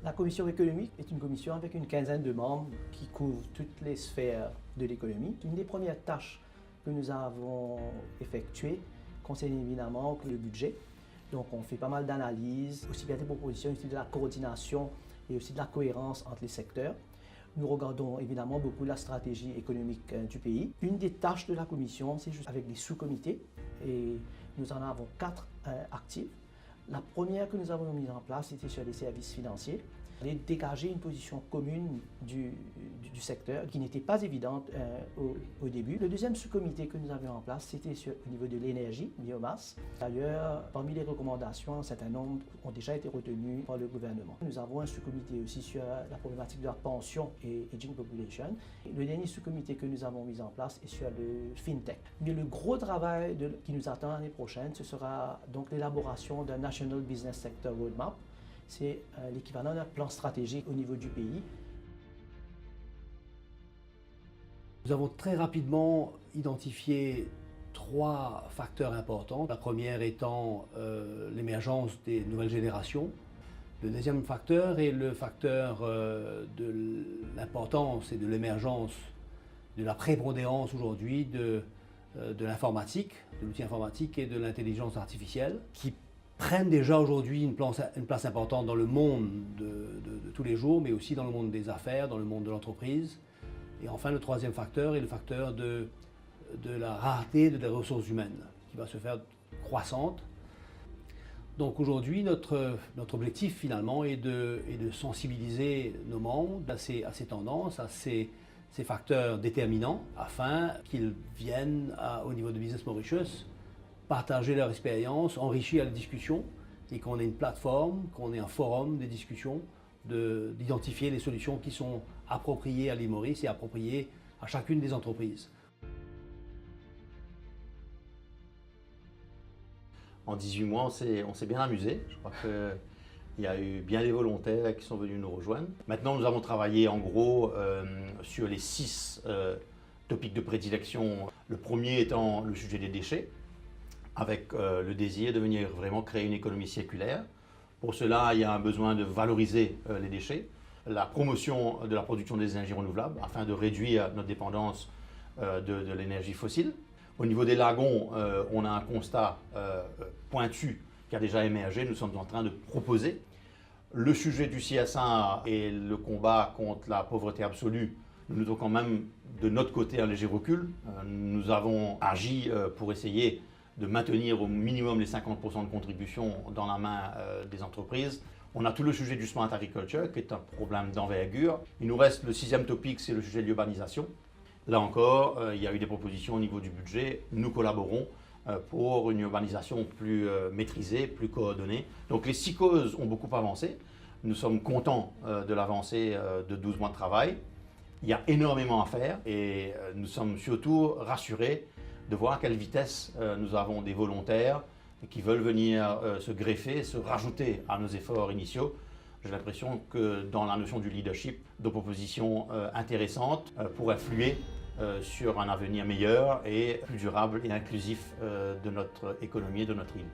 La commission économique est une commission avec une quinzaine de membres qui couvrent toutes les sphères de l'économie. Une des premières tâches que nous avons effectuées concerne évidemment le budget. Donc on fait pas mal d'analyses, aussi bien des propositions, aussi de la coordination et aussi de la cohérence entre les secteurs. Nous regardons évidemment beaucoup la stratégie économique du pays. Une des tâches de la commission, c'est juste avec des sous-comités et nous en avons 4 actifs. La première que nous avons mise en place, c'était sur les services financiers. Et dégager une position commune du secteur qui n'était pas évidente au début. Le deuxième sous-comité que nous avions en place, c'était au niveau de l'énergie, biomasse. D'ailleurs, parmi les recommandations, un certain nombre ont déjà été retenues par le gouvernement. Nous avons un sous-comité aussi sur la problématique de la pension et aging population. Le dernier sous-comité que nous avons mis en place est sur le FinTech. Mais le gros travail qui nous attend l'année prochaine, ce sera donc l'élaboration d'un National Business Sector Roadmap. C'est l'équivalent d'un plan stratégique au niveau du pays. Nous avons très rapidement identifié 3 facteurs importants. La première étant l'émergence des nouvelles générations. Le deuxième facteur est le facteur de l'importance et de l'émergence, de la prépondérance aujourd'hui de l'informatique, de l'outil informatique et de l'intelligence artificielle, qui prennent déjà aujourd'hui une place importante dans le monde de tous les jours, mais aussi dans le monde des affaires, dans le monde de l'entreprise. Et enfin, le troisième facteur est le facteur de la rareté des ressources humaines, qui va se faire croissante. Donc aujourd'hui, notre objectif finalement est de sensibiliser nos membres à ces tendances, à ces facteurs déterminants, afin qu'ils viennent au niveau de Business Mauritius partager leur expérience, enrichir la discussion et qu'on ait une plateforme, qu'on ait un forum de discussion, d'identifier les solutions qui sont appropriées à l'île Maurice et appropriées à chacune des entreprises. En 18 mois, on s'est bien amusé. Je crois qu'il y a eu bien des volontaires qui sont venus nous rejoindre. Maintenant, nous avons travaillé en gros sur les 6 topics de prédilection. Le premier étant le sujet des déchets, avec le désir de venir vraiment créer une économie circulaire. Pour cela, il y a un besoin de valoriser les déchets, la promotion de la production des énergies renouvelables afin de réduire notre dépendance de l'énergie fossile. Au niveau des lagons, on a un constat pointu qui a déjà émergé. Nous sommes en train de proposer. Le sujet du CSA et le combat contre la pauvreté absolue, nous notons quand même de notre côté un léger recul. Nous avons agi pour essayer de maintenir au minimum les 50% de contribution dans la main des entreprises. On a tout le sujet du smart agriculture qui est un problème d'envergure. Il nous reste le 6e topic, c'est le sujet de l'urbanisation. Là encore, il y a eu des propositions au niveau du budget. Nous collaborons pour une urbanisation plus maîtrisée, plus coordonnée. Donc les 6 causes ont beaucoup avancé. Nous sommes contents de l'avancée de 12 mois de travail. Il y a énormément à faire et nous sommes surtout rassurés de voir à quelle vitesse nous avons des volontaires qui veulent venir se greffer, se rajouter à nos efforts initiaux. J'ai l'impression que dans la notion du leadership, de propositions intéressantes pour influer sur un avenir meilleur et plus durable et inclusif de notre économie et de notre île.